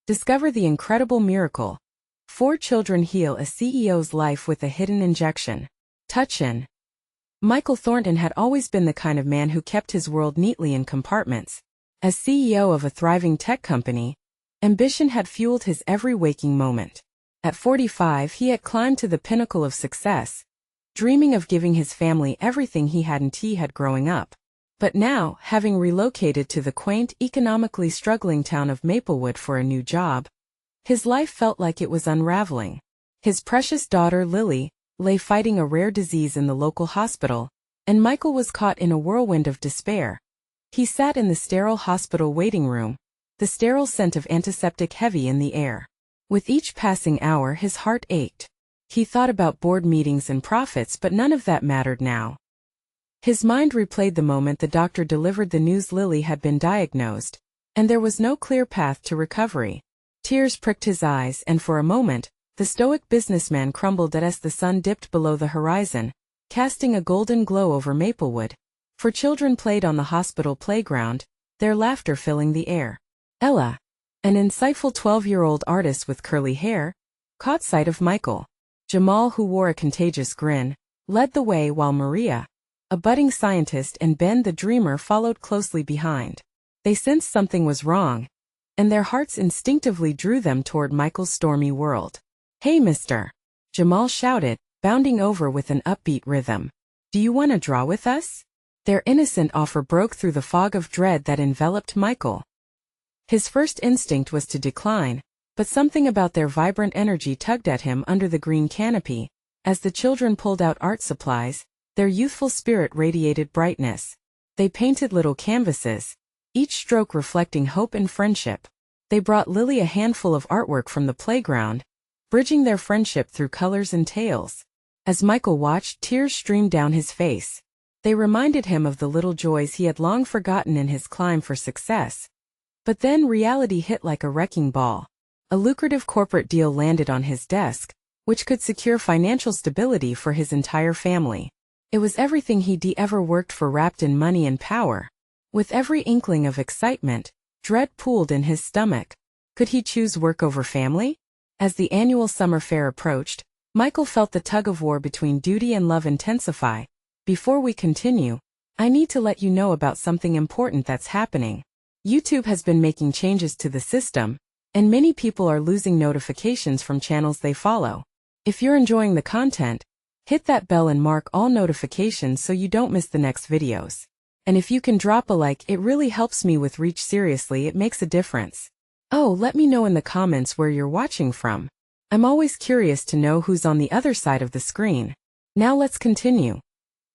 Discover the incredible miracle. 4 children heal a CEO's life with a hidden injection. Touchin. Michael Thornton had always been the kind of man who kept his world neatly in compartments. As CEO of a thriving tech company, ambition had fueled his every waking moment. At 45, he had climbed to the pinnacle of success, dreaming of giving his family everything he had growing up. But now, having relocated to the quaint, economically struggling town of Maplewood for a new job, his life felt like it was unraveling. His precious daughter, Lily, lay fighting a rare disease in the local hospital, and Michael was caught in a whirlwind of despair. He sat in the sterile hospital waiting room, the sterile scent of antiseptic heavy in the air. With each passing hour, his heart ached. He thought about board meetings and profits, but none of that mattered now. His mind replayed the moment the doctor delivered the news Lily had been diagnosed, and there was no clear path to recovery. Tears pricked his eyes, and for a moment, the stoic businessman crumbled as the sun dipped below the horizon, casting a golden glow over Maplewood. 4 children played on the hospital playground, their laughter filling the air. Ella, an insightful 12-year-old artist with curly hair, caught sight of Michael. Jamal, who wore a contagious grin, led the way, while Maria, a budding scientist, and Ben the dreamer followed closely behind. They sensed something was wrong, and their hearts instinctively drew them toward Michael's stormy world. "Hey, mister!" Jamal shouted, bounding over with an upbeat rhythm. "Do you want to draw with us?" Their innocent offer broke through the fog of dread that enveloped Michael. His first instinct was to decline, but something about their vibrant energy tugged at him under the green canopy. As the children pulled out art supplies, their youthful spirit radiated brightness. They painted little canvases, each stroke reflecting hope and friendship. They brought Lily a handful of artwork from the playground, bridging their friendship through colors and tales. As Michael watched, tears streamed down his face. They reminded him of the little joys he had long forgotten in his climb for success. But then reality hit like a wrecking ball. A lucrative corporate deal landed on his desk, which could secure financial stability for his entire family. It was everything he'd ever worked for, wrapped in money and power. With every inkling of excitement, dread pooled in his stomach. Could he choose work over family? As the annual summer fair approached, Michael felt the tug-of-war between duty and love intensify. Before we continue, I need to let you know about something important that's happening. YouTube has been making changes to the system, and many people are losing notifications from channels they follow. If you're enjoying the content, hit that bell and mark all notifications so you don't miss the next videos. And if you can drop a like, it really helps me with reach. Seriously, it makes a difference. Oh, let me know in the comments where you're watching from. I'm always curious to know who's on the other side of the screen. Now let's continue.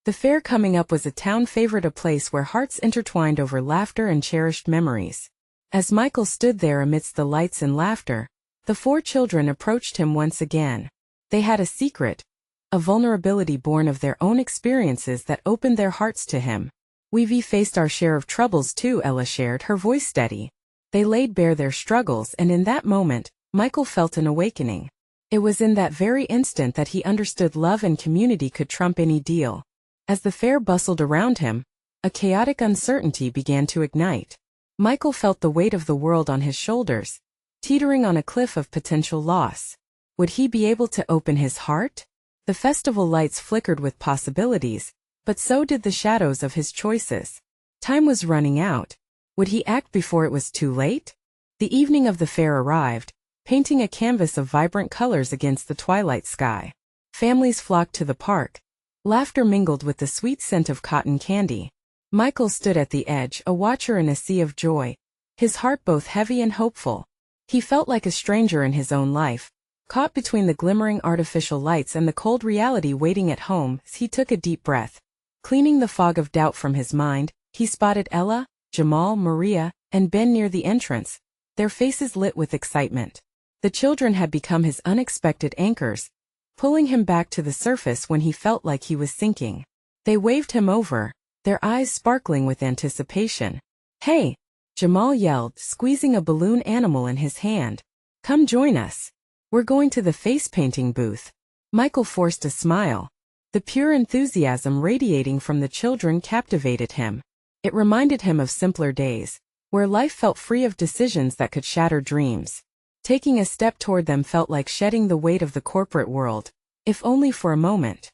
The fair coming up was a town favorite, a place where hearts intertwined over laughter and cherished memories. As Michael stood there amidst the lights and laughter, the 4 children approached him once again. They had a secret, a vulnerability born of their own experiences that opened their hearts to him. "We've faced our share of troubles too," Ella shared, her voice steady. They laid bare their struggles, and in that moment, Michael felt an awakening. It was in that very instant that he understood love and community could trump any deal. As the fair bustled around him, a chaotic uncertainty began to ignite. Michael felt the weight of the world on his shoulders, teetering on a cliff of potential loss. Would he be able to open his heart? The festival lights flickered with possibilities, but so did the shadows of his choices. Time was running out. Would he act before it was too late? The evening of the fair arrived, painting a canvas of vibrant colors against the twilight sky. Families flocked to the park. Laughter mingled with the sweet scent of cotton candy. Michael stood at the edge, a watcher in a sea of joy, his heart both heavy and hopeful. He felt like a stranger in his own life, caught between the glimmering artificial lights and the cold reality waiting at home. He took a deep breath. Cleaning the fog of doubt from his mind, he spotted Ella, Jamal, Maria, and Ben near the entrance, their faces lit with excitement. The children had become his unexpected anchors, pulling him back to the surface when he felt like he was sinking. They waved him over, their eyes sparkling with anticipation. "Hey!" Jamal yelled, squeezing a balloon animal in his hand. "Come join us. We're going to the face painting booth." Michael forced a smile. The pure enthusiasm radiating from the children captivated him. It reminded him of simpler days, where life felt free of decisions that could shatter dreams. Taking a step toward them felt like shedding the weight of the corporate world, if only for a moment.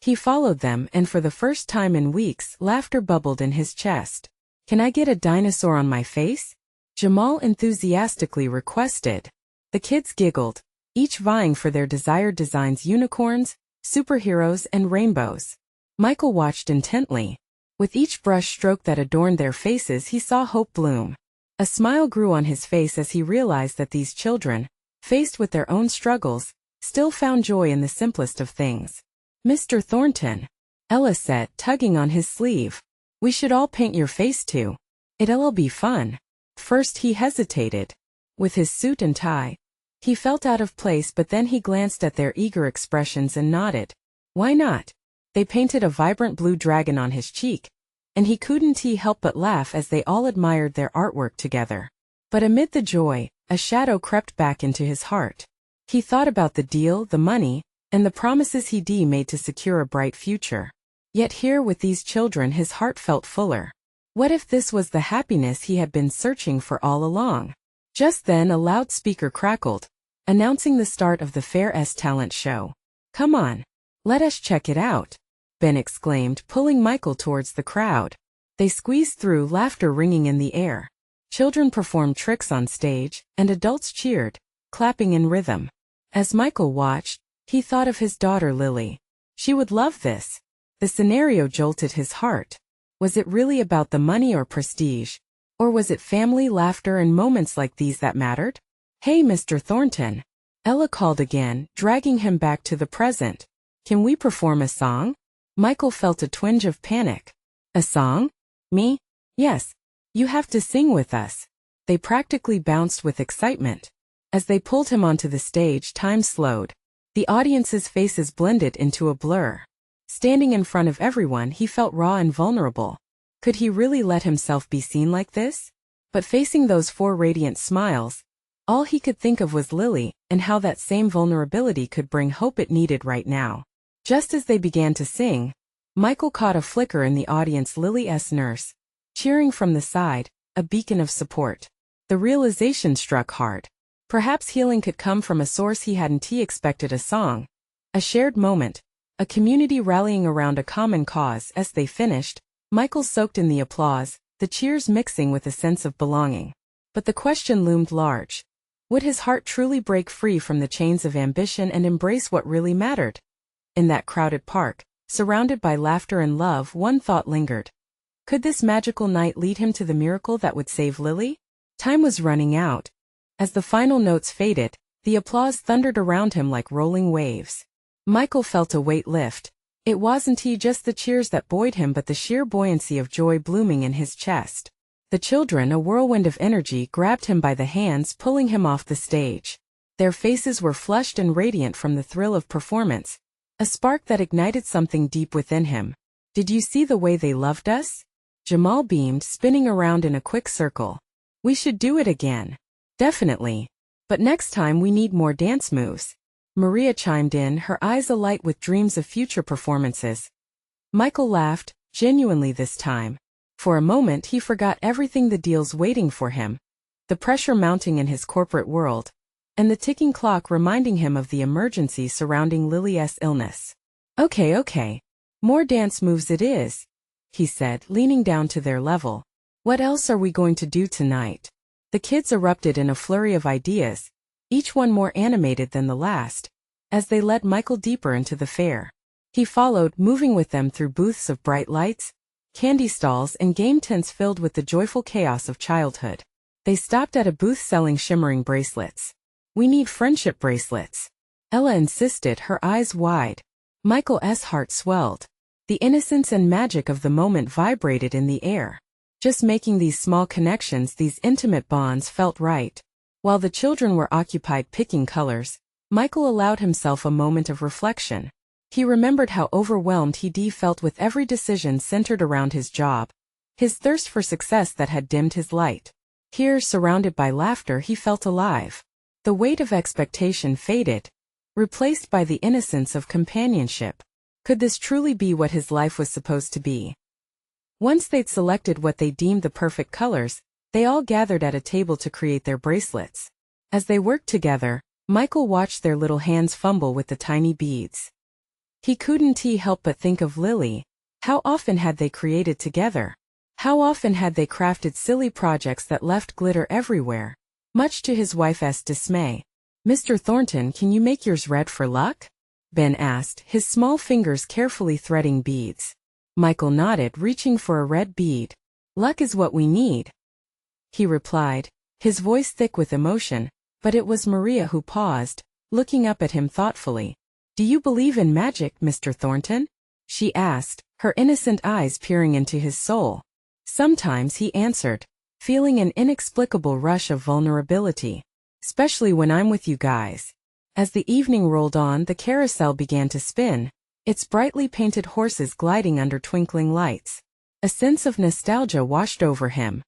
He followed them, and for the first time in weeks, laughter bubbled in his chest. "Can I get a dinosaur on my face?" Jamal enthusiastically requested. The kids giggled, each vying for their desired designs: unicorns, superheroes, and rainbows. Michael watched intently. With each brush stroke that adorned their faces, he saw hope bloom. A smile grew on his face as he realized that these children, faced with their own struggles, still found joy in the simplest of things. "Mr. Thornton," Ella said, tugging on his sleeve, "we should all paint your face too. It'll be fun." First he hesitated. With his suit and tie, he felt out of place, but then he glanced at their eager expressions and nodded. Why not? They painted a vibrant blue dragon on his cheek, and he couldn't help but laugh as they all admired their artwork together. But amid the joy, a shadow crept back into his heart. He thought about the deal, the money, and the promises he'd made to secure a bright future. Yet here with these children his heart felt fuller. What if this was the happiness he had been searching for all along? Just then a loudspeaker crackled, announcing the start of the Fair's talent show. "Come on, let us check it out," Ben exclaimed, pulling Michael towards the crowd. They squeezed through, laughter ringing in the air. Children performed tricks on stage, and adults cheered, clapping in rhythm. As Michael watched, he thought of his daughter Lily. She would love this. The scenario jolted his heart. Was it really about the money or prestige? Or was it family, laughter, and moments like these that mattered? "Hey, Mr. Thornton," Ella called again, dragging him back to the present. "Can we perform a song?" Michael felt a twinge of panic. "A song? Me? Yes. You have to sing with us." They practically bounced with excitement. As they pulled him onto the stage, time slowed. The audience's faces blended into a blur. Standing in front of everyone, he felt raw and vulnerable. Could he really let himself be seen like this? But facing those 4 radiant smiles, all he could think of was Lily, and how that same vulnerability could bring hope it needed right now. Just as they began to sing, Michael caught a flicker in the audience: Lily's nurse, cheering from the side, a beacon of support. The realization struck hard. Perhaps healing could come from a source he hadn't expected: a song, a shared moment, a community rallying around a common cause. As they finished, Michael soaked in the applause, the cheers mixing with a sense of belonging. But the question loomed large. Would his heart truly break free from the chains of ambition and embrace what really mattered? In that crowded park, surrounded by laughter and love, one thought lingered. Could this magical night lead him to the miracle that would save Lily? Time was running out. As the final notes faded, the applause thundered around him like rolling waves. Michael felt a weight lift. It wasn't just the cheers that buoyed him, but the sheer buoyancy of joy blooming in his chest. The children, a whirlwind of energy, grabbed him by the hands, pulling him off the stage. Their faces were flushed and radiant from the thrill of performance, a spark that ignited something deep within him. "Did you see the way they loved us?" Jamal beamed, spinning around in a quick circle. "We should do it again." "Definitely. But next time we need more dance moves." Maria chimed in, her eyes alight with dreams of future performances. Michael laughed, genuinely this time. For a moment he forgot everything: the deals waiting for him, the pressure mounting in his corporate world, and the ticking clock reminding him of the emergency surrounding Lily's illness. Okay. More dance moves it is," he said, leaning down to their level. "What else are we going to do tonight?" The kids erupted in a flurry of ideas, each one more animated than the last, as they led Michael deeper into the fair. He followed, moving with them through booths of bright lights, candy stalls, and game tents filled with the joyful chaos of childhood. They stopped at a booth selling shimmering bracelets. "We need friendship bracelets," Ella insisted, her eyes wide. Michael's heart swelled. The innocence and magic of the moment vibrated in the air. Just making these small connections, these intimate bonds, felt right. While the children were occupied picking colors, Michael allowed himself a moment of reflection. He remembered how overwhelmed he'd felt with every decision centered around his job, his thirst for success that had dimmed his light. Here, surrounded by laughter, he felt alive. The weight of expectation faded, replaced by the innocence of companionship. Could this truly be what his life was supposed to be? Once they'd selected what they deemed the perfect colors, they all gathered at a table to create their bracelets. As they worked together, Michael watched their little hands fumble with the tiny beads. He couldn't help but think of Lily. How often had they created together? How often had they crafted silly projects that left glitter everywhere? Much to his wife's dismay. "Mr. Thornton, can you make yours red for luck?" Ben asked, his small fingers carefully threading beads. Michael nodded, reaching for a red bead. "Luck is what we need," he replied, his voice thick with emotion, but it was Maria who paused, looking up at him thoughtfully. "Do you believe in magic, Mr. Thornton?" she asked, her innocent eyes peering into his soul. "Sometimes," he answered, feeling an inexplicable rush of vulnerability. "Especially when I'm with you guys." As the evening rolled on, the carousel began to spin, its brightly painted horses gliding under twinkling lights. A sense of nostalgia washed over him.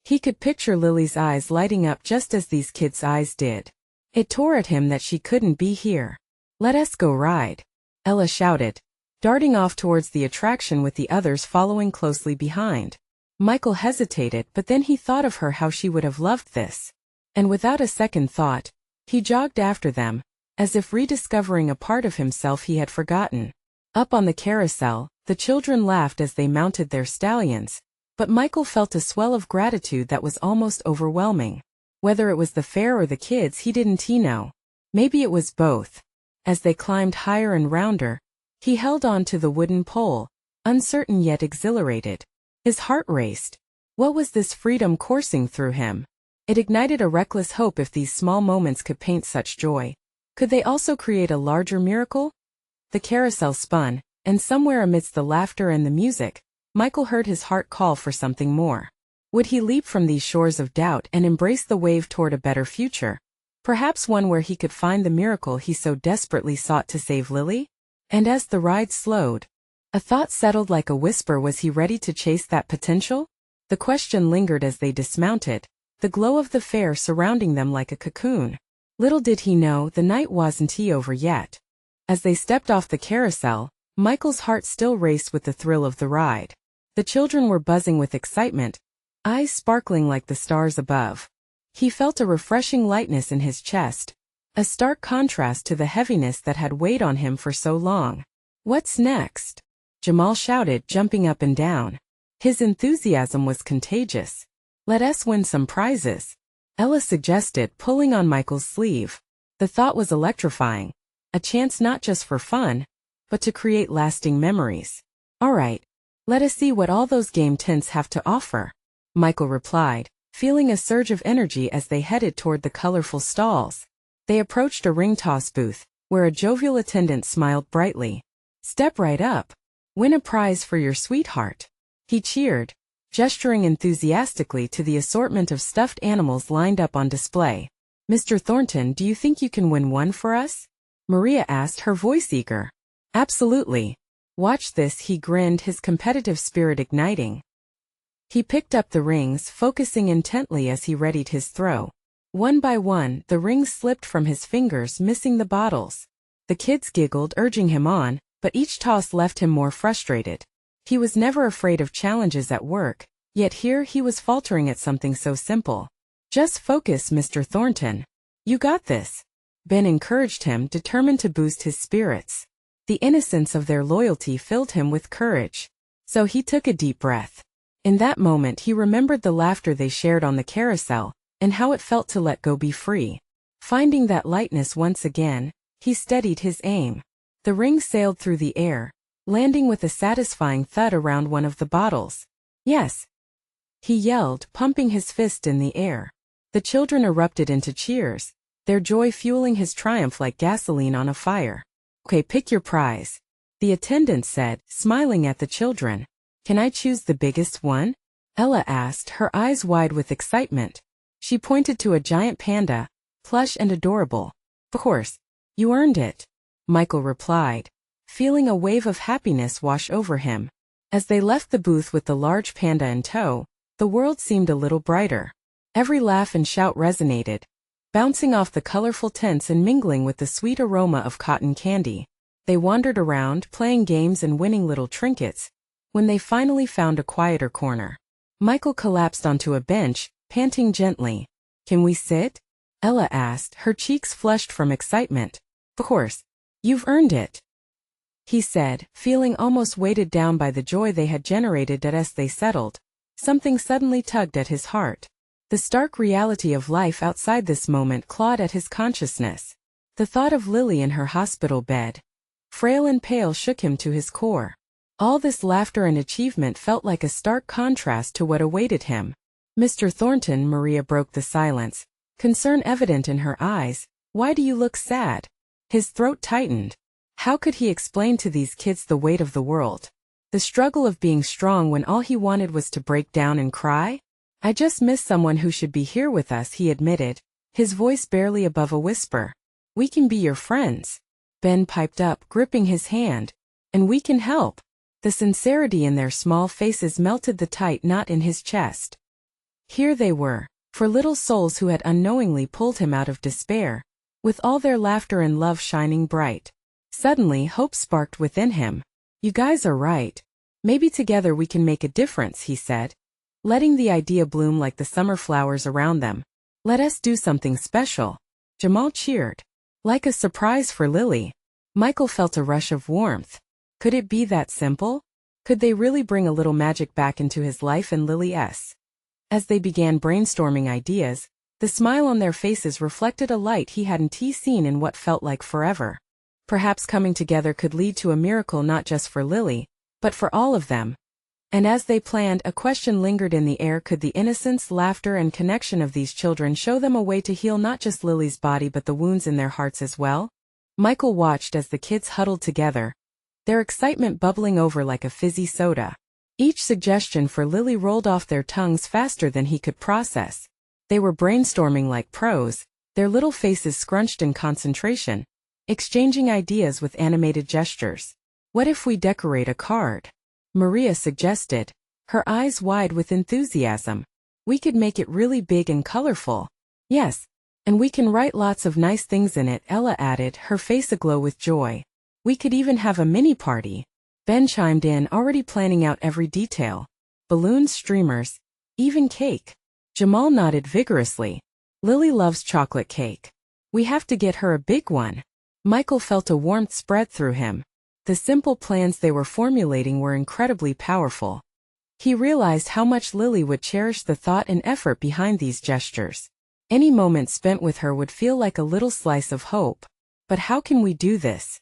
He could picture Lily's eyes lighting up just as these kids' eyes did. It tore at him that she couldn't be here. "Let us go ride," Ella shouted, darting off towards the attraction with the others following closely behind. Michael hesitated, but then he thought of her, how she would have loved this. And without a second thought, he jogged after them, as if rediscovering a part of himself he had forgotten. Up on the carousel, the children laughed as they mounted their stallions, but Michael felt a swell of gratitude that was almost overwhelming. Whether it was the fair or the kids, he didn't know. Maybe it was both. As they climbed higher and rounder, he held on to the wooden pole, uncertain yet exhilarated. His heart raced. What was this freedom coursing through him? It ignited a reckless hope. If these small moments could paint such joy, could they also create a larger miracle? The carousel spun, and somewhere amidst the laughter and the music, Michael heard his heart call for something more. Would he leap from these shores of doubt and embrace the wave toward a better future? Perhaps one where he could find the miracle he so desperately sought to save Lily? And as the ride slowed, a thought settled like a whisper. Was he ready to chase that potential? The question lingered as they dismounted, the glow of the fair surrounding them like a cocoon. Little did he know, the night wasn't over yet. As they stepped off the carousel, Michael's heart still raced with the thrill of the ride. The children were buzzing with excitement, eyes sparkling like the stars above. He felt a refreshing lightness in his chest, a stark contrast to the heaviness that had weighed on him for so long. "What's next?" Jamal shouted, jumping up and down. His enthusiasm was contagious. "Let us win some prizes," Ella suggested, pulling on Michael's sleeve. The thought was electrifying. A chance not just for fun, but to create lasting memories. "All right, let us see what all those game tents have to offer," Michael replied, feeling a surge of energy as they headed toward the colorful stalls. They approached a ring toss booth, where a jovial attendant smiled brightly. "Step right up. Win a prize for your sweetheart," he cheered, gesturing enthusiastically to the assortment of stuffed animals lined up on display. "Mr. Thornton, do you think you can win one for us?" Maria asked, her voice eager. "Absolutely. Watch this," he grinned, his competitive spirit igniting. He picked up the rings, focusing intently as he readied his throw. One by one, the rings slipped from his fingers, missing the bottles. The kids giggled, urging him on, but each toss left him more frustrated. He was never afraid of challenges at work, yet here he was faltering at something so simple. "Just focus, Mr. Thornton. You got this," Ben encouraged him, determined to boost his spirits. The innocence of their loyalty filled him with courage. So he took a deep breath. In that moment he remembered the laughter they shared on the carousel, and how it felt to let go, be free. Finding that lightness once again, he steadied his aim. The ring sailed through the air, landing with a satisfying thud around one of the bottles. "Yes!" he yelled, pumping his fist in the air. The children erupted into cheers, their joy fueling his triumph like gasoline on a fire. "Okay, pick your prize," the attendant said, smiling at the children. "Can I choose the biggest one?" Ella asked, her eyes wide with excitement. She pointed to a giant panda, plush and adorable. "Of course, you earned it," Michael replied, feeling a wave of happiness wash over him. As they left the booth with the large panda in tow, the world seemed a little brighter. Every laugh and shout resonated, bouncing off the colorful tents and mingling with the sweet aroma of cotton candy. They wandered around, playing games and winning little trinkets. When they finally found a quieter corner, Michael collapsed onto a bench, panting gently. "Can we sit?" Ella asked, her cheeks flushed from excitement. Of course. You've earned it, he said, feeling almost weighted down by the joy they had generated as they settled. Something suddenly tugged at his heart. The stark reality of life outside this moment clawed at his consciousness. The thought of Lily in her hospital bed, frail and pale, shook him to his core. All this laughter and achievement felt like a stark contrast to what awaited him. Mr. Thornton, Maria broke the silence, concern evident in her eyes. Why do you look sad? His throat tightened. How could he explain to these kids the weight of the world? The struggle of being strong when all he wanted was to break down and cry? I just miss someone who should be here with us, he admitted, his voice barely above a whisper. We can be your friends, Ben piped up, gripping his hand. And we can help. The sincerity in their small faces melted the tight knot in his chest. Here they were, for little souls who had unknowingly pulled him out of despair, with all their laughter and love shining bright. Suddenly hope sparked within him. You guys are right. Maybe together we can make a difference, he said, letting the idea bloom like the summer flowers around them. Let us do something special. Jamal cheered. Like a surprise for Lily. Michael felt a rush of warmth. Could it be that simple? Could they really bring a little magic back into his life and Lily's? As they began brainstorming ideas, the smile on their faces reflected a light he hadn't seen in what felt like forever. Perhaps coming together could lead to a miracle not just for Lily, but for all of them. And as they planned, a question lingered in the air: could the innocence, laughter, and connection of these children show them a way to heal not just Lily's body but the wounds in their hearts as well? Michael watched as the kids huddled together, their excitement bubbling over like a fizzy soda. Each suggestion for Lily rolled off their tongues faster than he could process. They were brainstorming like pros, their little faces scrunched in concentration, exchanging ideas with animated gestures. What if we decorate a card? Maria suggested, her eyes wide with enthusiasm. We could make it really big and colorful. Yes, and we can write lots of nice things in it, Ella added, her face aglow with joy. We could even have a mini party. Ben chimed in, already planning out every detail. Balloons, streamers, even cake. Jamal nodded vigorously. Lily loves chocolate cake. We have to get her a big one. Michael felt a warmth spread through him. The simple plans they were formulating were incredibly powerful. He realized how much Lily would cherish the thought and effort behind these gestures. Any moment spent with her would feel like a little slice of hope. But how can we do this?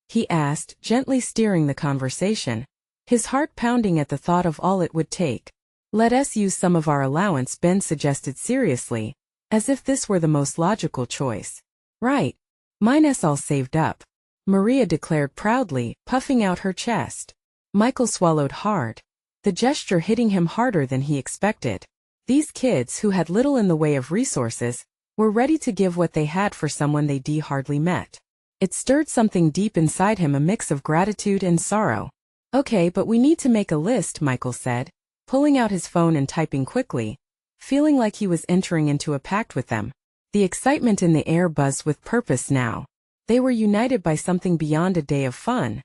He asked, gently steering the conversation, his heart pounding at the thought of all it would take. Let us use some of our allowance, Ben suggested seriously, as if this were the most logical choice. Right. Mine's all saved up, Maria declared proudly, puffing out her chest. Michael swallowed hard, the gesture hitting him harder than he expected. These kids, who had little in the way of resources, were ready to give what they had for someone they hardly met. It stirred something deep inside him, a mix of gratitude and sorrow. Okay, but we need to make a list, Michael said, pulling out his phone and typing quickly, feeling like he was entering into a pact with them. The excitement in the air buzzed with purpose now. They were united by something beyond a day of fun.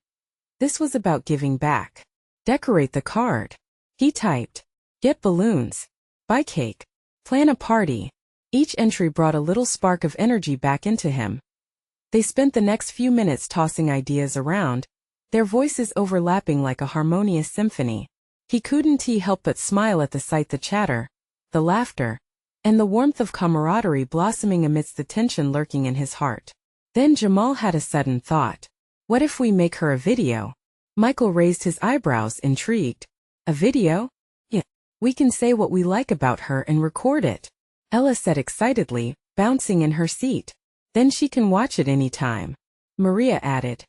This was about giving back. Decorate the card. He typed. Get balloons. Buy cake. Plan a party. Each entry brought a little spark of energy back into him. They spent the next few minutes tossing ideas around, their voices overlapping like a harmonious symphony. He couldn't help but smile at the sight, the chatter, the laughter, and the warmth of camaraderie blossoming amidst the tension lurking in his heart. Then Jamal had a sudden thought. What if we make her a video? Michael raised his eyebrows, intrigued. A video? Yeah. We can say what we like about her and record it, Ella said excitedly, bouncing in her seat. Then she can watch it any time, Maria added.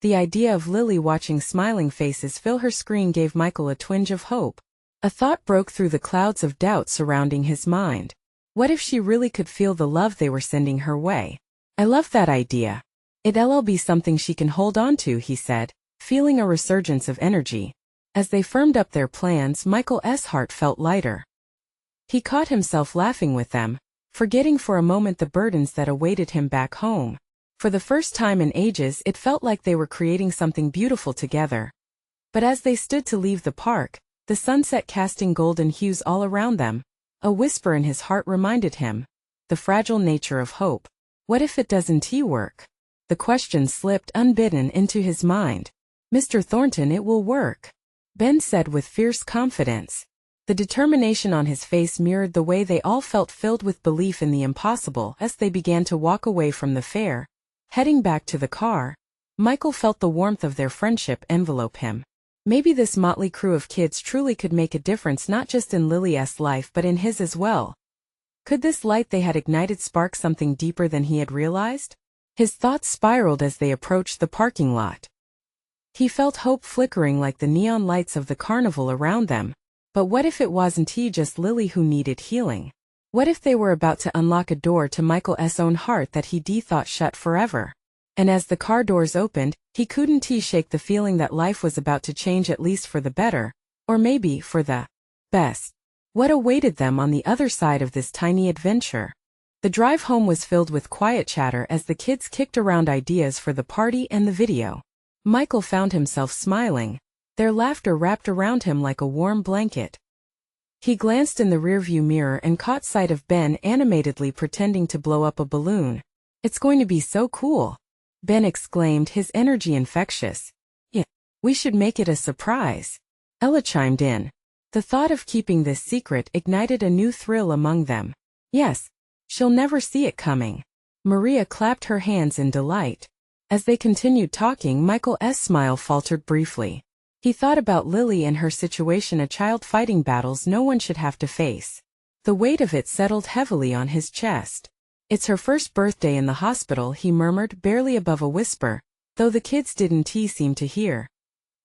The idea of Lily watching smiling faces fill her screen gave Michael a twinge of hope. A thought broke through the clouds of doubt surrounding his mind. What if she really could feel the love they were sending her way? I love that idea. It'll be something she can hold on to, he said, feeling a resurgence of energy. As they firmed up their plans, Michael's heart felt lighter. He caught himself laughing with them, forgetting for a moment the burdens that awaited him back home. For the first time in ages, it felt like they were creating something beautiful together. But as they stood to leave the park, the sunset casting golden hues all around them, a whisper in his heart reminded him, the fragile nature of hope. What if it doesn't work? The question slipped unbidden into his mind. Mr. Thornton, it will work, Ben said with fierce confidence. The determination on his face mirrored the way they all felt, filled with belief in the impossible. As they began to walk away from the fair, heading back to the car, Michael felt the warmth of their friendship envelope him. Maybe this motley crew of kids truly could make a difference, not just in Lily's life but in his as well. Could this light they had ignited spark something deeper than he had realized? His thoughts spiraled as they approached the parking lot. He felt hope flickering like the neon lights of the carnival around them. But what if it wasn't just Lily who needed healing? What if they were about to unlock a door to Michael's own heart that he thought shut forever? And as the car doors opened, he couldn't shake the feeling that life was about to change, at least for the better, or maybe for the best. What awaited them on the other side of this tiny adventure? The drive home was filled with quiet chatter as the kids kicked around ideas for the party and the video. Michael found himself smiling, their laughter wrapped around him like a warm blanket. He glanced in the rearview mirror and caught sight of Ben animatedly pretending to blow up a balloon. "It's going to be so cool," Ben exclaimed, his energy infectious. "Yeah, we should make it a surprise," Ella chimed in. The thought of keeping this secret ignited a new thrill among them. "Yes, she'll never see it coming." Maria clapped her hands in delight. As they continued talking, Michael's smile faltered briefly. He thought about Lily and her situation, a child fighting battles no one should have to face. The weight of it settled heavily on his chest. "It's her first birthday in the hospital," he murmured, barely above a whisper, though the kids didn't seem to hear.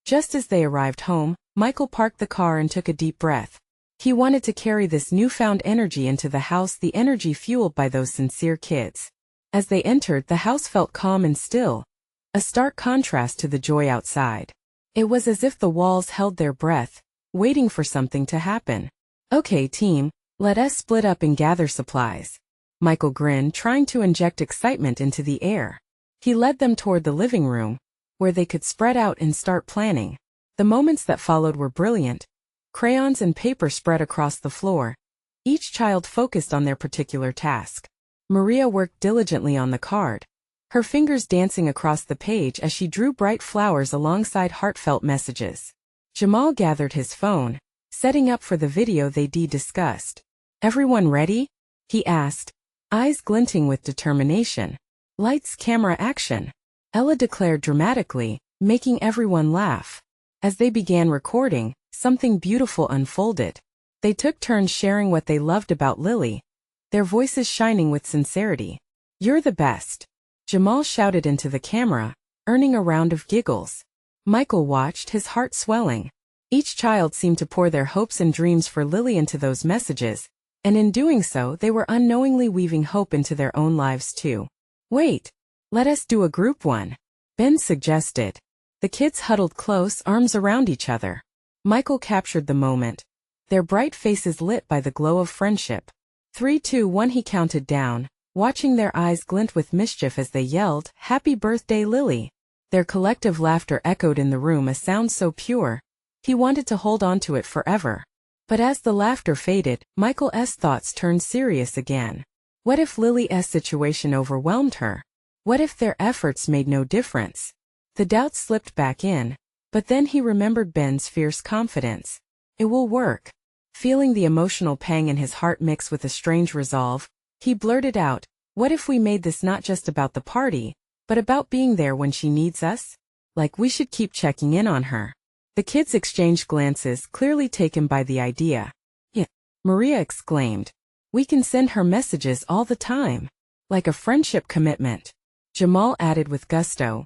Just as they arrived home, Michael parked the car and took a deep breath. He wanted to carry this newfound energy into the house, the energy fueled by those sincere kids. As they entered, the house felt calm and still, a stark contrast to the joy outside. It was as if the walls held their breath, waiting for something to happen. "Okay, team, let us split up and gather supplies." Michael grinned, trying to inject excitement into the air. He led them toward the living room, where they could spread out and start planning. The moments that followed were brilliant. Crayons and paper spread across the floor, each child focused on their particular task. Maria worked diligently on the card, her fingers dancing across the page as she drew bright flowers alongside heartfelt messages. Jamal gathered his phone, setting up for the video they discussed. "Everyone ready?" he asked, eyes glinting with determination. "Lights, camera, action," Ella declared dramatically, making everyone laugh. As they began recording, something beautiful unfolded. They took turns sharing what they loved about Lily, their voices shining with sincerity. "You're the best," Jamal shouted into the camera, earning a round of giggles. Michael watched, his heart swelling. Each child seemed to pour their hopes and dreams for Lily into those messages, and in doing so they were unknowingly weaving hope into their own lives too. "Wait, let us do a group one," Ben suggested. The kids huddled close, arms around each other. Michael captured the moment, their bright faces lit by the glow of friendship. 3, 2, 1, he counted down, watching their eyes glint with mischief as they yelled, "Happy birthday, Lily!" Their collective laughter echoed in the room, a sound so pure, he wanted to hold on to it forever. But as the laughter faded, Michael's thoughts turned serious again. What if Lily's situation overwhelmed her? What if their efforts made no difference? The doubt slipped back in, but then he remembered Ben's fierce confidence. "It will work." Feeling the emotional pang in his heart mix with a strange resolve, he blurted out, "What if we made this not just about the party, but about being there when she needs us? Like we should keep checking in on her." The kids exchanged glances, clearly taken by the idea. "Yeah," Maria exclaimed. "We can send her messages all the time. Like a friendship commitment," Jamal added with gusto.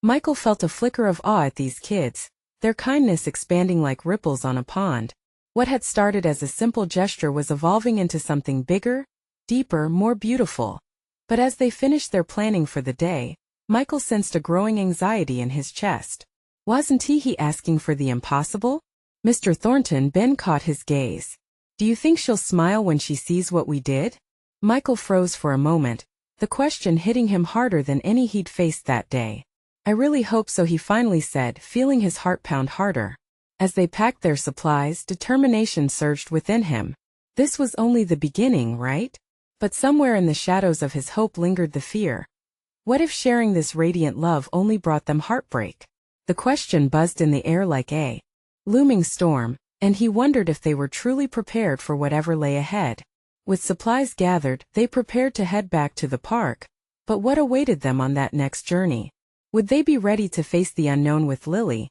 Michael felt a flicker of awe at these kids, their kindness expanding like ripples on a pond. What had started as a simple gesture was evolving into something bigger, deeper, more beautiful. But as they finished their planning for the day, Michael sensed a growing anxiety in his chest. Wasn't he asking for the impossible? "Mr. Thornton," Ben caught his gaze. "Do you think she'll smile when she sees what we did?" Michael froze for a moment, the question hitting him harder than any he'd faced that day. "I really hope so," he finally said, feeling his heart pound harder. As they packed their supplies, determination surged within him. This was only the beginning, right? But somewhere in the shadows of his hope lingered the fear. What if sharing this radiant love only brought them heartbreak? The question buzzed in the air like a looming storm, and he wondered if they were truly prepared for whatever lay ahead. With supplies gathered, they prepared to head back to the park. But what awaited them on that next journey? Would they be ready to face the unknown with Lily,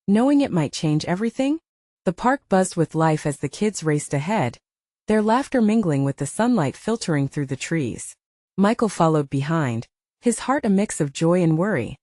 knowing it might change everything? The park buzzed with life as the kids raced ahead, their laughter mingling with the sunlight filtering through the trees. Michael followed behind, his heart a mix of joy and worry.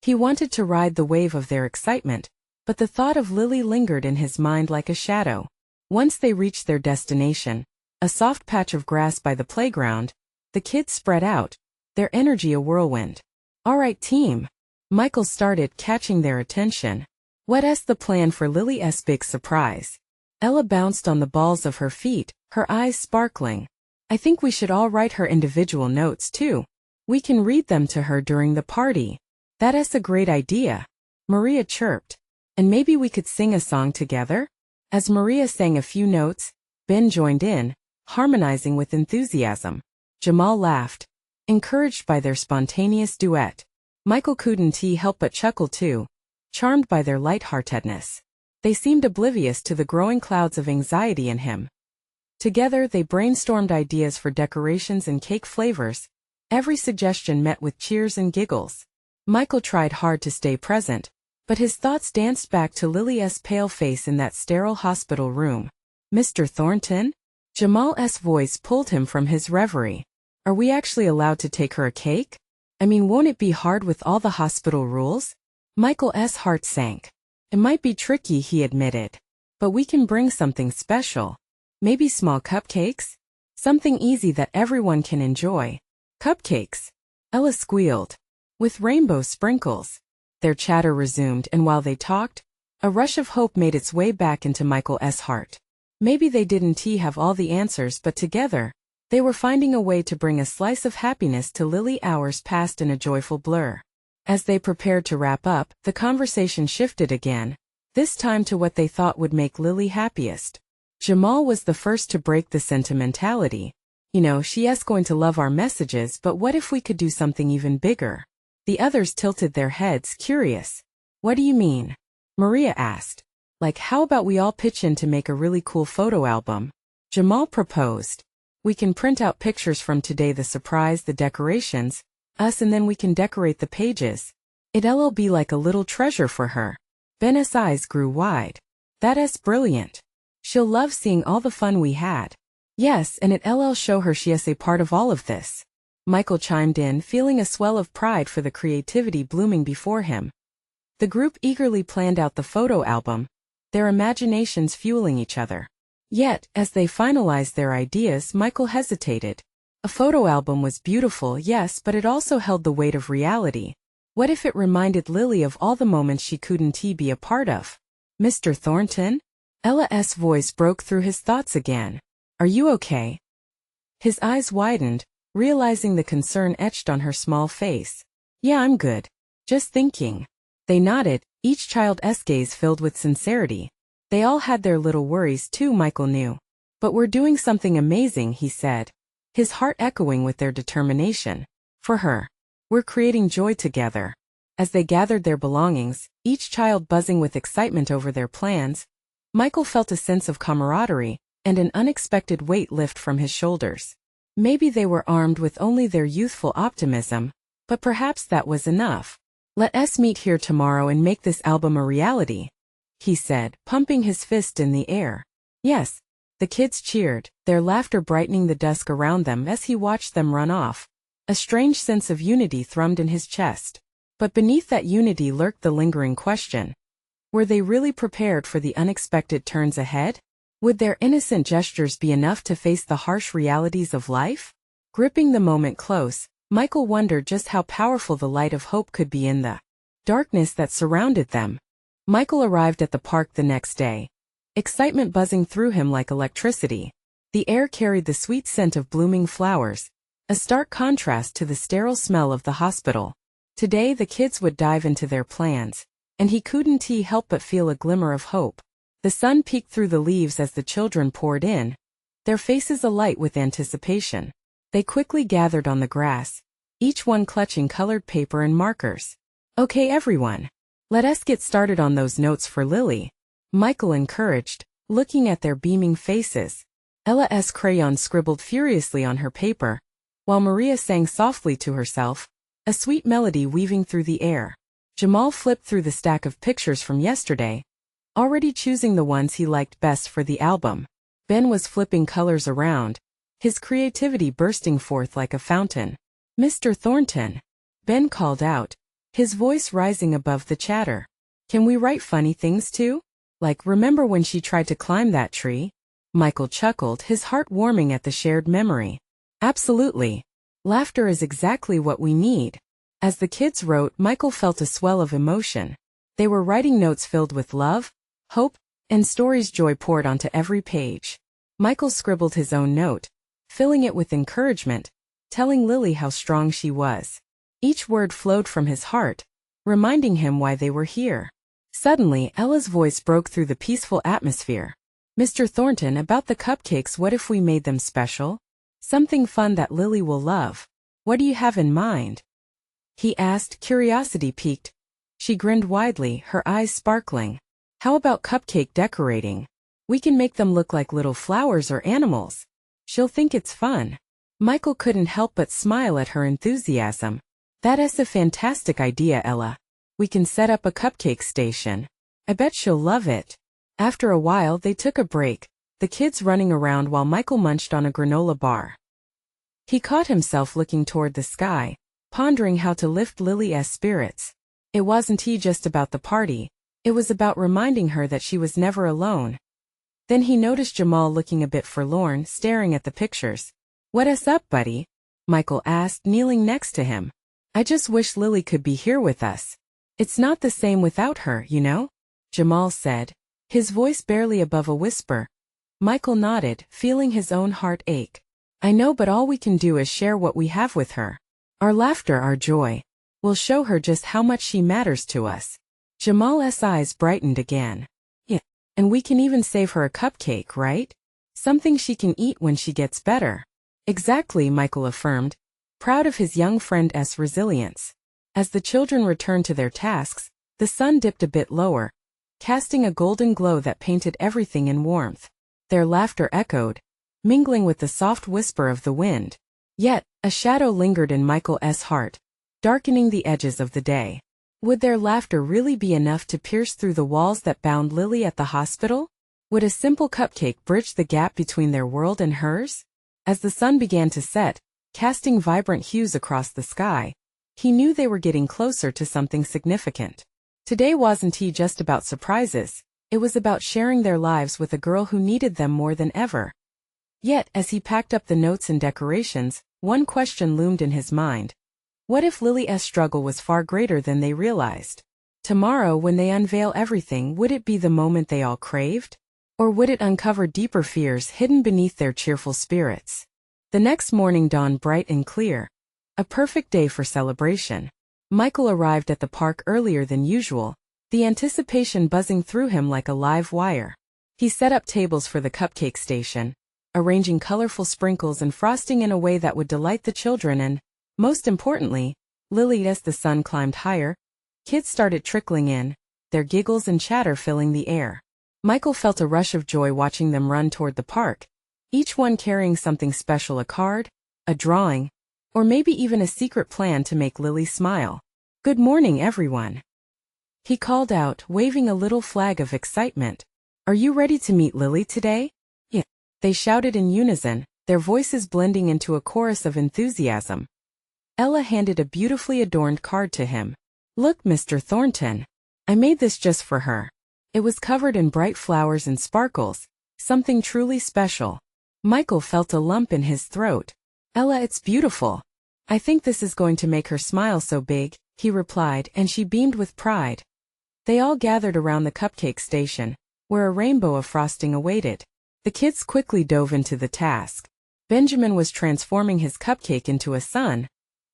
He wanted to ride the wave of their excitement, but the thought of Lily lingered in his mind like a shadow. Once they reached their destination, a soft patch of grass by the playground, the kids spread out, their energy a whirlwind. "All right, team." Michael started, catching their attention. "What's the plan for Lily's big surprise?" Ella bounced on the balls of her feet, her eyes sparkling. "I think we should all write her individual notes too. We can read them to her during the party." "That's a great idea," Maria chirped. "And maybe we could sing a song together?" As Maria sang a few notes, Ben joined in, harmonizing with enthusiasm. Jamal laughed, encouraged by their spontaneous duet. Michael couldn't help but chuckle too, charmed by their lightheartedness. They seemed oblivious to the growing clouds of anxiety in him. Together they brainstormed ideas for decorations and cake flavors, every suggestion met with cheers and giggles. Michael tried hard to stay present, but his thoughts danced back to Lily's pale face in that sterile hospital room. "Mr. Thornton?" Jamal's voice pulled him from his reverie. "Are we actually allowed to take her a cake? I mean, won't it be hard with all the hospital rules?" Michael's heart sank. "It might be tricky," he admitted. "But we can bring something special. Maybe small cupcakes? Something easy that everyone can enjoy." "Cupcakes?" Ella squealed. "With rainbow sprinkles." Their chatter resumed, and while they talked, a rush of hope made its way back into Michael's heart. Maybe they didn't have all the answers, but together, they were finding a way to bring a slice of happiness to Lily. Hours passed in a joyful blur. As they prepared to wrap up, the conversation shifted again, this time to what they thought would make Lily happiest. Jamal was the first to break the sentimentality. "She's going to love our messages, but what if we could do something even bigger?" The others tilted their heads, curious. "What do you mean?" Maria asked. "Like, how about we all pitch in to make a really cool photo album?" Jamal proposed. "We can print out pictures from today, the surprise, the decorations, us, and then we can decorate the pages. It'll be like a little treasure for her." Ben's eyes grew wide. "That's brilliant. She'll love seeing all the fun we had." "Yes, and it'll show her she's a part of all of this." Michael chimed in, feeling a swell of pride for the creativity blooming before him. The group eagerly planned out the photo album, their imaginations fueling each other. Yet, as they finalized their ideas, Michael hesitated. A photo album was beautiful, yes, but it also held the weight of reality. What if it reminded Lily of all the moments she couldn't be a part of? "Mr. Thornton?" Ella's voice broke through his thoughts again. "Are you okay?" His eyes widened, realizing the concern etched on her small face. "Yeah, I'm good. Just thinking." They nodded, each child's gaze filled with sincerity. They all had their little worries too, Michael knew. "But we're doing something amazing," he said, his heart echoing with their determination. "For her. We're creating joy together." As they gathered their belongings, each child buzzing with excitement over their plans, Michael felt a sense of camaraderie, and an unexpected weight lift from his shoulders. Maybe they were armed with only their youthful optimism, but perhaps that was enough. "Let's meet here tomorrow and make this album a reality," he said, pumping his fist in the air. "Yes." The kids cheered, their laughter brightening the dusk around them as he watched them run off. A strange sense of unity thrummed in his chest. But beneath that unity lurked the lingering question. Were they really prepared for the unexpected turns ahead? Would their innocent gestures be enough to face the harsh realities of life? Gripping the moment close, Michael wondered just how powerful the light of hope could be in the darkness that surrounded them. Michael arrived at the park the next day, excitement buzzing through him like electricity. The air carried the sweet scent of blooming flowers, a stark contrast to the sterile smell of the hospital. Today the kids would dive into their plans, and he couldn't help but feel a glimmer of hope. The sun peeked through the leaves as the children poured in, their faces alight with anticipation. They quickly gathered on the grass, each one clutching colored paper and markers. "Okay, everyone. Let us get started on those notes for Lily," Michael encouraged, looking at their beaming faces. Ella's crayon scribbled furiously on her paper, while Maria sang softly to herself, a sweet melody weaving through the air. Jamal flipped through the stack of pictures from yesterday, already choosing the ones he liked best for the album. Ben was flipping colors around, his creativity bursting forth like a fountain. "Mr. Thornton," Ben called out, his voice rising above the chatter. "Can we write funny things too? Like, remember when she tried to climb that tree?" Michael chuckled, his heart warming at the shared memory. "Absolutely. Laughter is exactly what we need." As the kids wrote, Michael felt a swell of emotion. They were writing notes filled with love, hope, and stories. Joy poured onto every page. Michael scribbled his own note, filling it with encouragement, telling Lily how strong she was. Each word flowed from his heart, reminding him why they were here. Suddenly, Ella's voice broke through the peaceful atmosphere. "Mr. Thornton, about the cupcakes, what if we made them special? Something fun that Lily will love. What do you have in mind?" he asked, curiosity piqued. She grinned widely, her eyes sparkling. "How about cupcake decorating? We can make them look like little flowers or animals. She'll think it's fun." Michael couldn't help but smile at her enthusiasm. "That is a fantastic idea, Ella. We can set up a cupcake station. I bet she'll love it." After a while they took a break, the kids running around while Michael munched on a granola bar. He caught himself looking toward the sky, pondering how to lift Lily's spirits. It wasn't just about the party, it was about reminding her that she was never alone. Then he noticed Jamal looking a bit forlorn, staring at the pictures. "What's up, buddy?" Michael asked, kneeling next to him. "I just wish Lily could be here with us. It's not the same without her, you know?" Jamal said, his voice barely above a whisper. Michael nodded, feeling his own heart ache. "I know, but all we can do is share what we have with her. Our laughter, our joy. We'll show her just how much she matters to us." Jamal's eyes brightened again. "Yeah, and we can even save her a cupcake, right? Something she can eat when she gets better." "Exactly," Michael affirmed, proud of his young friend's resilience. As the children returned to their tasks, the sun dipped a bit lower, casting a golden glow that painted everything in warmth. Their laughter echoed, mingling with the soft whisper of the wind. Yet, a shadow lingered in Michael's heart, darkening the edges of the day. Would their laughter really be enough to pierce through the walls that bound Lily at the hospital? Would a simple cupcake bridge the gap between their world and hers? As the sun began to set, casting vibrant hues across the sky, he knew they were getting closer to something significant. Today wasn't just about surprises, it was about sharing their lives with a girl who needed them more than ever. Yet, as he packed up the notes and decorations, one question loomed in his mind. What if Lily's struggle was far greater than they realized? Tomorrow, when they unveil everything, would it be the moment they all craved? Or would it uncover deeper fears hidden beneath their cheerful spirits? The next morning dawned bright and clear, a perfect day for celebration. Michael arrived at the park earlier than usual, the anticipation buzzing through him like a live wire. He set up tables for the cupcake station, arranging colorful sprinkles and frosting in a way that would delight the children and, most importantly, Lily. As the sun climbed higher, kids started trickling in, their giggles and chatter filling the air. Michael felt a rush of joy watching them run toward the park, each one carrying something special, a card, a drawing, or maybe even a secret plan to make Lily smile. "Good morning, everyone," he called out, waving a little flag of excitement. "Are you ready to meet Lily today?" "Yeah," they shouted in unison, their voices blending into a chorus of enthusiasm. Ella handed a beautifully adorned card to him. "Look, Mr. Thornton. I made this just for her." It was covered in bright flowers and sparkles, something truly special. Michael felt a lump in his throat. "Ella, it's beautiful. I think this is going to make her smile so big," he replied, and she beamed with pride. They all gathered around the cupcake station, where a rainbow of frosting awaited. The kids quickly dove into the task. Benjamin was transforming his cupcake into a sun,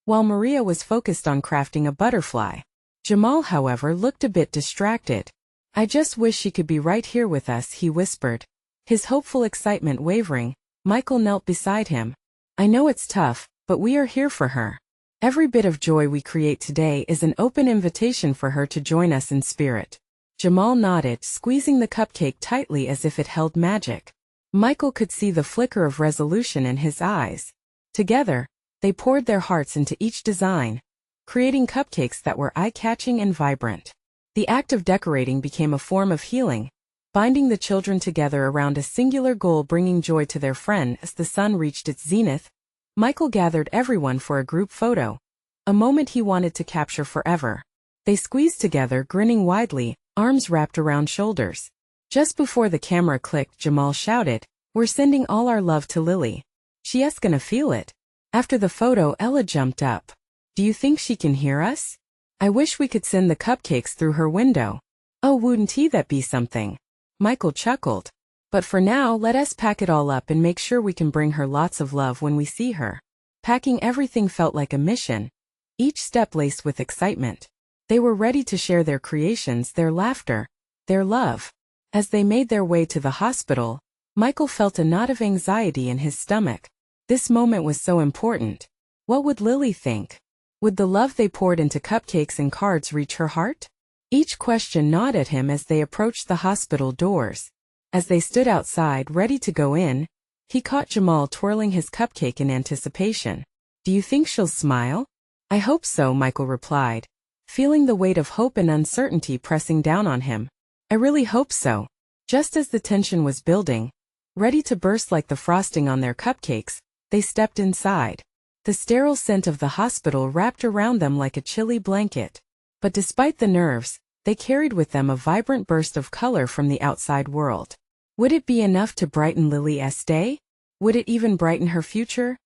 while Maria was focused on crafting a butterfly. Jamal, however, looked a bit distracted. "I just wish she could be right here with us," he whispered. His hopeful excitement wavering, Michael knelt beside him, I know it's tough, but we are here for her. Every bit of joy we create today is an open invitation for her to join us in spirit. Jamal nodded, squeezing the cupcake tightly as if it held magic. Michael could see the flicker of resolution in his eyes. Together, they poured their hearts into each design, creating cupcakes that were eye-catching and vibrant. The act of decorating became a form of healing, binding the children together around a singular goal, bringing joy to their friend. As the sun reached its zenith, Michael gathered everyone for a group photo, a moment he wanted to capture forever. They squeezed together, grinning widely, arms wrapped around shoulders. Just before the camera clicked, Jamal shouted, "We're sending all our love to Lily. She's gonna feel it." After the photo, Ella jumped up. "Do you think she can hear us? I wish we could send the cupcakes through her window." "Oh, wouldn't that be something?" Michael chuckled. "But for now, let us pack it all up and make sure we can bring her lots of love when we see her." Packing everything felt like a mission, each step laced with excitement. They were ready to share their creations, their laughter, their love. As they made their way to the hospital, Michael felt a knot of anxiety in his stomach. This moment was so important. What would Lily think? Would the love they poured into cupcakes and cards reach her heart? Each question gnawed at him as they approached the hospital doors. As they stood outside, ready to go in, he caught Jamal twirling his cupcake in anticipation. "Do you think she'll smile?" "I hope so," Michael replied, feeling the weight of hope and uncertainty pressing down on him. "I really hope so." Just as the tension was building, ready to burst like the frosting on their cupcakes, they stepped inside. The sterile scent of the hospital wrapped around them like a chilly blanket. But despite the nerves, they carried with them a vibrant burst of color from the outside world. Would it be enough to brighten Lily's day? Would it even brighten her future?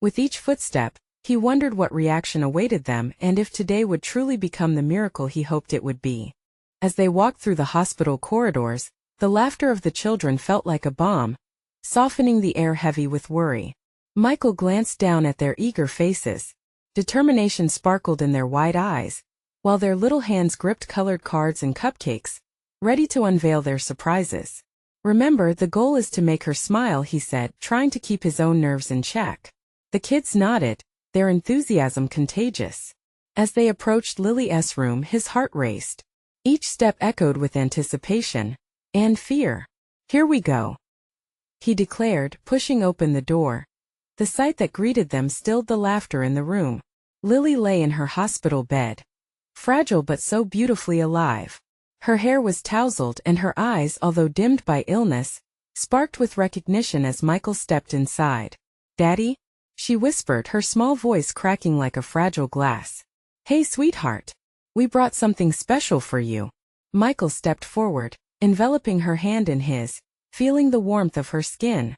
With each footstep, he wondered what reaction awaited them and if today would truly become the miracle he hoped it would be. As they walked through the hospital corridors, the laughter of the children felt like a balm, softening the air heavy with worry. Michael glanced down at their eager faces. Determination sparkled in their wide eyes, while their little hands gripped colored cards and cupcakes, ready to unveil their surprises. "Remember, the goal is to make her smile," he said, trying to keep his own nerves in check. The kids nodded, their enthusiasm contagious. As they approached Lily's room, his heart raced. Each step echoed with anticipation and fear. "Here we go," he declared, pushing open the door. The sight that greeted them stilled the laughter in the room. Lily lay in her hospital bed, fragile but so beautifully alive. Her hair was tousled and her eyes, although dimmed by illness, sparked with recognition as Michael stepped inside. "Daddy?" she whispered, her small voice cracking like a fragile glass. "Hey, sweetheart. We brought something special for you." Michael stepped forward, enveloping her hand in his, feeling the warmth of her skin.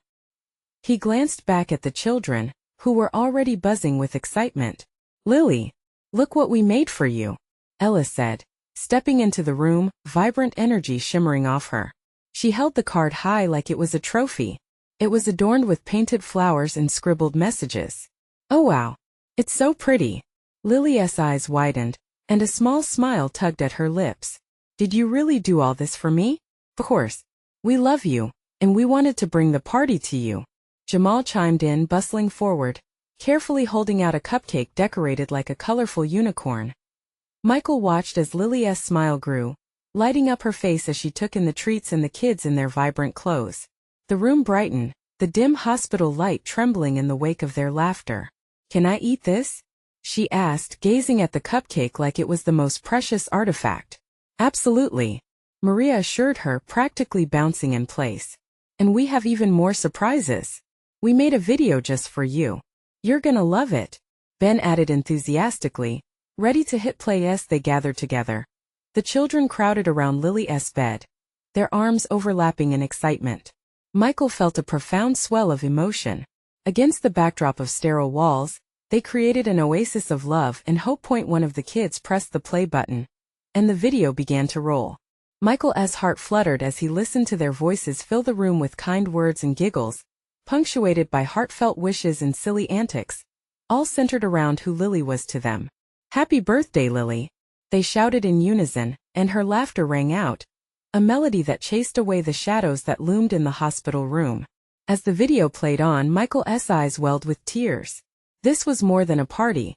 He glanced back at the children, who were already buzzing with excitement. "Lily, look what we made for you," Ella said, stepping into the room, vibrant energy shimmering off her. She held the card high like it was a trophy. It was adorned with painted flowers and scribbled messages. "Oh wow, it's so pretty." Lily's eyes widened, and a small smile tugged at her lips. "Did you really do all this for me?" "Of course. We love you, and we wanted to bring the party to you." Jamal chimed in, bustling forward, carefully holding out a cupcake decorated like a colorful unicorn. Michael watched as Lily's smile grew, lighting up her face as she took in the treats and the kids in their vibrant clothes. The room brightened, the dim hospital light trembling in the wake of their laughter. "Can I eat this?" she asked, gazing at the cupcake like it was the most precious artifact. "Absolutely," Maria assured her, practically bouncing in place. "And we have even more surprises. We made a video just for you. You're gonna love it," Ben added enthusiastically, ready to hit play as they gathered together. The children crowded around Lily's bed, their arms overlapping in excitement. Michael felt a profound swell of emotion. Against the backdrop of sterile walls, they created an oasis of love and hope. One of the kids pressed the play button, and the video began to roll. Michael's heart fluttered as he listened to their voices fill the room with kind words and giggles, punctuated by heartfelt wishes and silly antics, all centered around who Lily was to them. "Happy birthday, Lily," they shouted in unison, and her laughter rang out, a melody that chased away the shadows that loomed in the hospital room. As the video played on, Michael's eyes welled with tears. This was more than a party.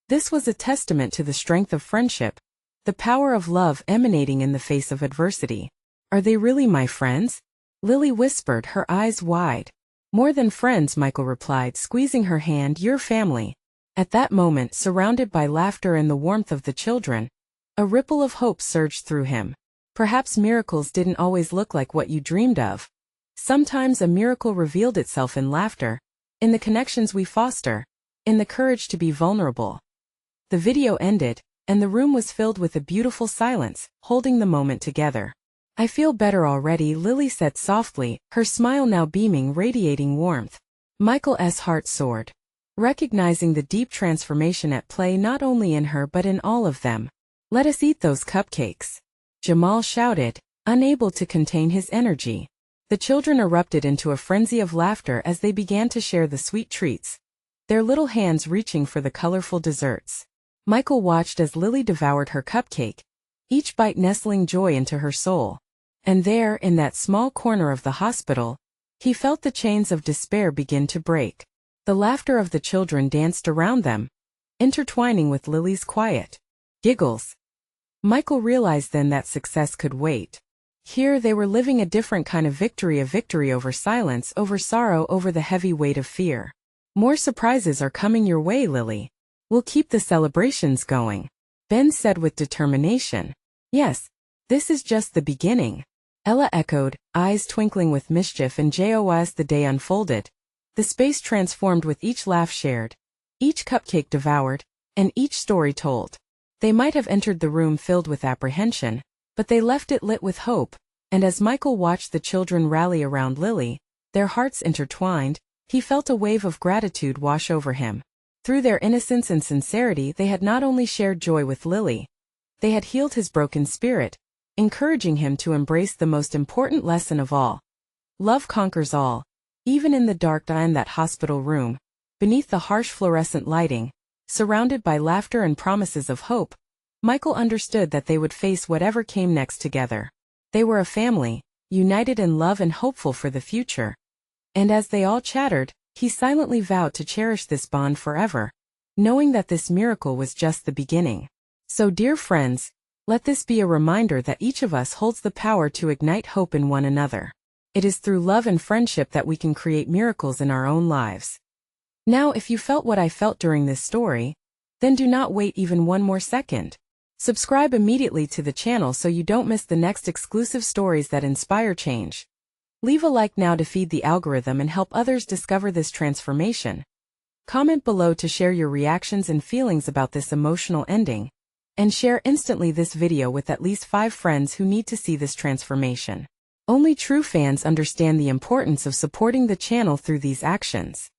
This was a testament to the strength of friendship, the power of love emanating in the face of adversity. Are they really my friends? Lily whispered, her eyes wide. More than friends, Michael replied, squeezing her hand. Your family. At that moment, surrounded by laughter and the warmth of the children, a ripple of hope surged through him. Perhaps miracles didn't always look like what you dreamed of. Sometimes a miracle revealed itself in laughter, in the connections we foster, in the courage to be vulnerable. The video ended, and the room was filled with a beautiful silence, holding the moment together. I feel better already, Lily said softly, her smile now beaming, radiating warmth. Michael's heart soared, recognizing the deep transformation at play not only in her but in all of them. Let us eat those cupcakes, Jamal shouted, unable to contain his energy. The children erupted into a frenzy of laughter as they began to share the sweet treats, their little hands reaching for the colorful desserts. Michael watched as Lily devoured her cupcake, each bite nestling joy into her soul. And there, in that small corner of the hospital, he felt the chains of despair begin to break. The laughter of the children danced around them, intertwining with Lily's quiet giggles. Michael realized then that success could wait. Here they were living a different kind of victory, a victory over silence, over sorrow, over the heavy weight of fear. More surprises are coming your way, Lily. We'll keep the celebrations going, Ben said with determination. Yes, this is just the beginning, Ella echoed, eyes twinkling with mischief. And as the day unfolded, the space transformed with each laugh shared, each cupcake devoured, and each story told. They might have entered the room filled with apprehension, but they left it lit with hope, and as Michael watched the children rally around Lily, their hearts intertwined, he felt a wave of gratitude wash over him. Through their innocence and sincerity, they had not only shared joy with Lily, they had healed his broken spirit, encouraging him to embrace the most important lesson of all. Love conquers all. Even in the dark in that hospital room, beneath the harsh fluorescent lighting, surrounded by laughter and promises of hope, Michael understood that they would face whatever came next together. They were a family, united in love and hopeful for the future. And as they all chattered, he silently vowed to cherish this bond forever, knowing that this miracle was just the beginning. So, dear friends, let this be a reminder that each of us holds the power to ignite hope in one another. It is through love and friendship that we can create miracles in our own lives. Now, if you felt what I felt during this story, then do not wait even one more second. Subscribe immediately to the channel so you don't miss the next exclusive stories that inspire change. Leave a like now to feed the algorithm and help others discover this transformation. Comment below to share your reactions and feelings about this emotional ending, and share instantly this video with at least 5 friends who need to see this transformation. Only true fans understand the importance of supporting the channel through these actions.